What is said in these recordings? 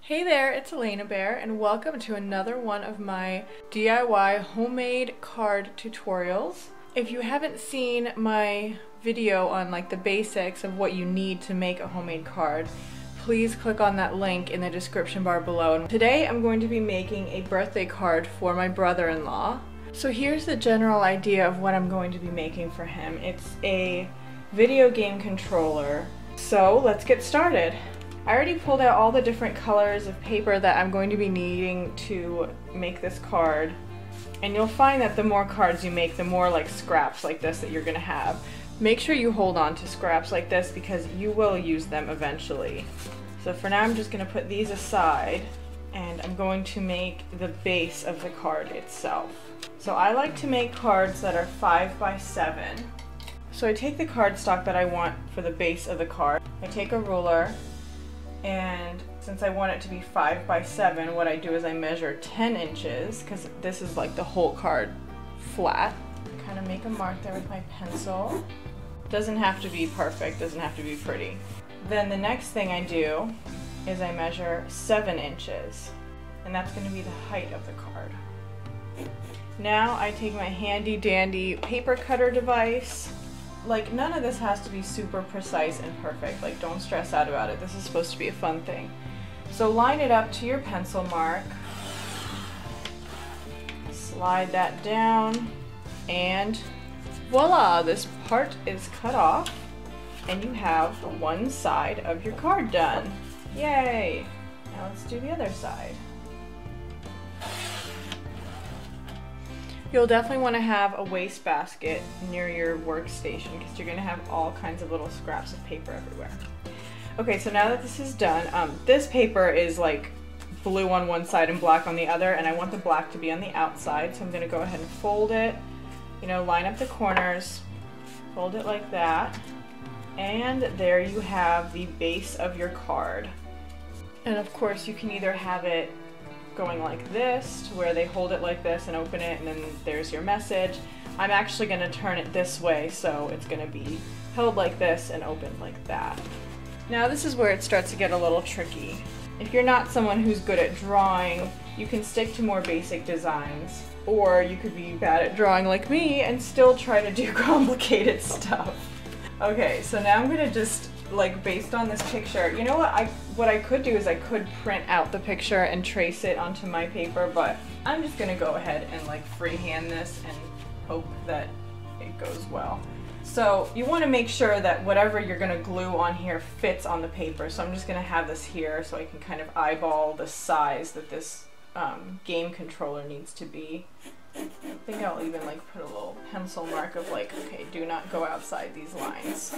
Hey there, it's Elena Bear, and welcome to another one of my DIY homemade card tutorials. If you haven't seen my video on the basics of what you need to make a homemade card, please click on that link in the description bar below. And today I'm going to be making a birthday card for my brother-in-law. So here's the general idea of what I'm going to be making for him. It's a video game controller. So let's get started. I already pulled out all the different colors of paper that I'm going to be needing to make this card. And you'll find that the more cards you make, the more scraps like this that you're going to have. Make sure you hold on to scraps like this because you will use them eventually. So for now I'm just going to put these aside and I'm going to make the base of the card itself. So I like to make cards that are 5 by 7. So I take the cardstock that I want for the base of the card. I take a ruler. And since I want it to be 5 by 7, what I do is I measure 10 inches, because this is the whole card flat. Kind of make a mark there with my pencil. Doesn't have to be perfect, doesn't have to be pretty. Then the next thing I do is I measure 7 inches, and that's going to be the height of the card. Now I take my handy dandy paper cutter device. None of this has to be super precise and perfect. Don't stress out about it. This is supposed to be a fun thing. So line it up to your pencil mark. Slide that down. And voila! This part is cut off. And you have one side of your card done. Yay! Now let's do the other side. You'll definitely want to have a wastebasket near your workstation because you're going to have all kinds of little scraps of paper everywhere. Okay, so now that this is done, this paper is blue on one side and black on the other, and I want the black to be on the outside, so I'm going to go ahead and fold it, line up the corners, fold it like that, and there you have the base of your card. And of course you can either have it going like this, to where they hold it like this and open it, and then there's your message. I'm actually going to turn it this way, so it's going to be held like this and opened like that. Now this is where it starts to get a little tricky. If you're not someone who's good at drawing, you can stick to more basic designs, or you could be bad at drawing like me and still try to do complicated stuff. Okay, so now I'm going to just based on this picture, you know what I could do is I could print out the picture and trace it onto my paper, but I'm just gonna go ahead and freehand this and hope that it goes well. So you want to make sure that whatever you're gonna glue on here fits on the paper. So I'm just gonna have this here so I can kind of eyeball the size that this game controller needs to be. I think I'll even put a little pencil mark of okay, do not go outside these lines.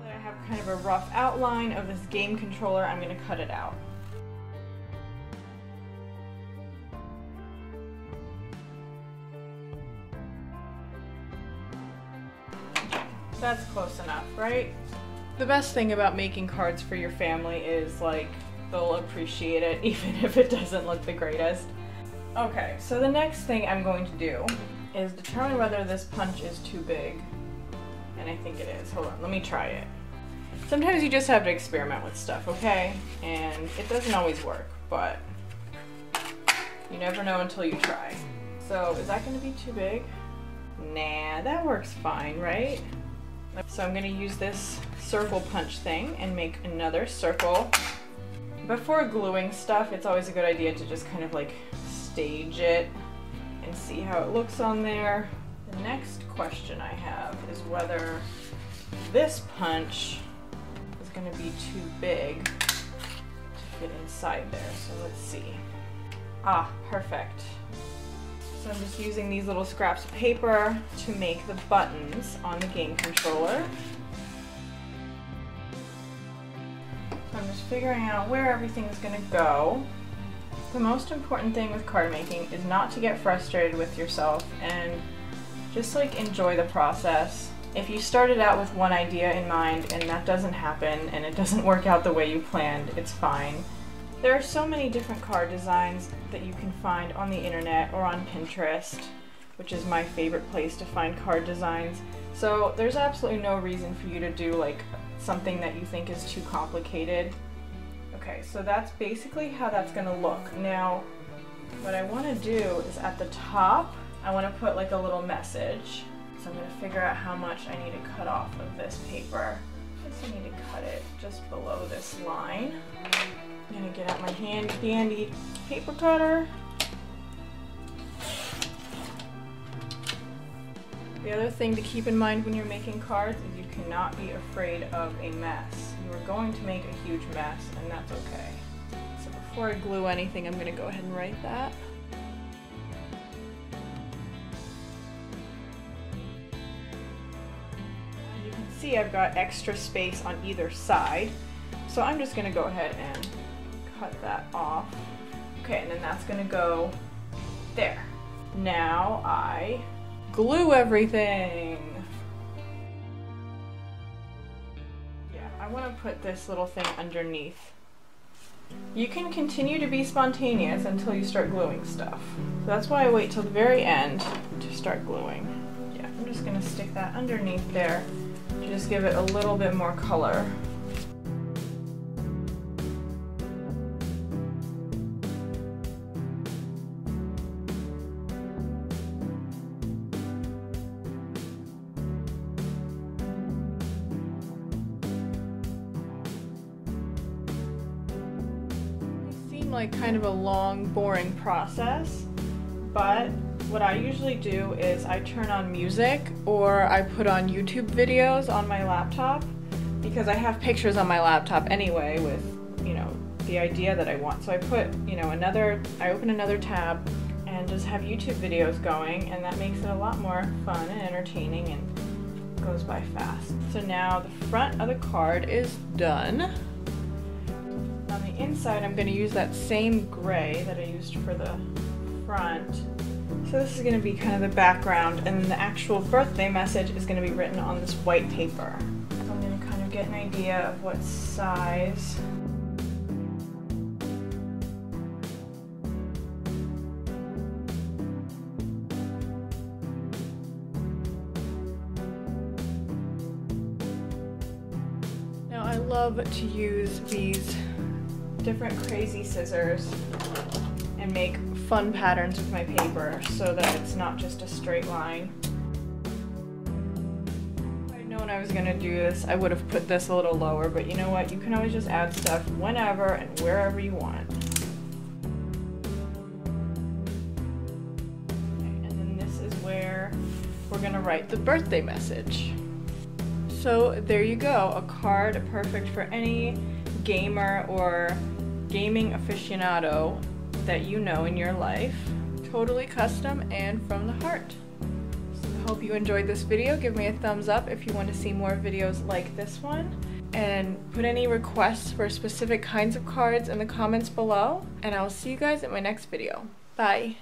I have kind of a rough outline of this game controller. I'm going to cut it out. That's close enough, right? The best thing about making cards for your family is they'll appreciate it even if it doesn't look the greatest. Okay, so the next thing I'm going to do is determine whether this punch is too big. And I think it is. Hold on, let me try it. Sometimes you just have to experiment with stuff, okay? And it doesn't always work, but you never know until you try. So is that going to be too big? Nah, that works fine, right? So I'm going to use this circle punch thing and make another circle. Before gluing stuff, it's always a good idea to just kind of stage it and see how it looks on there. The next question I have is whether this punch is going to be too big to fit inside there. So let's see. Ah, perfect. So I'm just using these little scraps of paper to make the buttons on the game controller. So I'm just figuring out where everything is going to go. The most important thing with card making is not to get frustrated with yourself and just enjoy the process. If you started out with one idea in mind and that doesn't happen and it doesn't work out the way you planned, it's fine. There are so many different card designs that you can find on the internet or on Pinterest, which is my favorite place to find card designs. So there's absolutely no reason for you to do like something that you think is too complicated. Okay, so that's basically how that's gonna look. Now, what I wanna do is at the top, I wanna put like a little message. So I'm gonna figure out how much I need to cut off of this paper. I guess I need to cut it just below this line. I'm gonna get out my handy dandy paper cutter. The other thing to keep in mind when you're making cards is you cannot be afraid of a mess. You are going to make a huge mess, and that's okay. So before I glue anything, I'm going to go ahead and write that. As you can see, I've got extra space on either side, so I'm just going to go ahead and cut that off. Okay, and then that's going to go there. Now I glue everything. Yeah, I want to put this little thing underneath. You can continue to be spontaneous until you start gluing stuff. So that's why I wait till the very end to start gluing. Yeah, I'm just going to stick that underneath there to just give it a little bit more color. Like kind of a long, boring process, but what I usually do is I turn on music or I put on YouTube videos on my laptop because I have pictures on my laptop anyway with, you know, the idea that I want. So I put, you know, I open another tab and just have YouTube videos going, and that makes it a lot more fun and entertaining and goes by fast. So now the front of the card is done. On the inside, I'm going to use that same gray that I used for the front. So this is going to be kind of the background, and then the actual birthday message is going to be written on this white paper. So I'm going to kind of get an idea of what size. Now I love to use these different crazy scissors and make fun patterns with my paper so that it's not just a straight line. If I'd known I was going to do this, I would have put this a little lower, but you know what? You can always just add stuff whenever and wherever you want. Okay, and then this is where we're going to write the birthday message. So there you go, a card perfect for any gamer or gaming aficionado that you know in your life. Totally custom and from the heart. So I hope you enjoyed this video. Give me a thumbs up if you want to see more videos like this one. And put any requests for specific kinds of cards in the comments below. And I'll see you guys in my next video. Bye!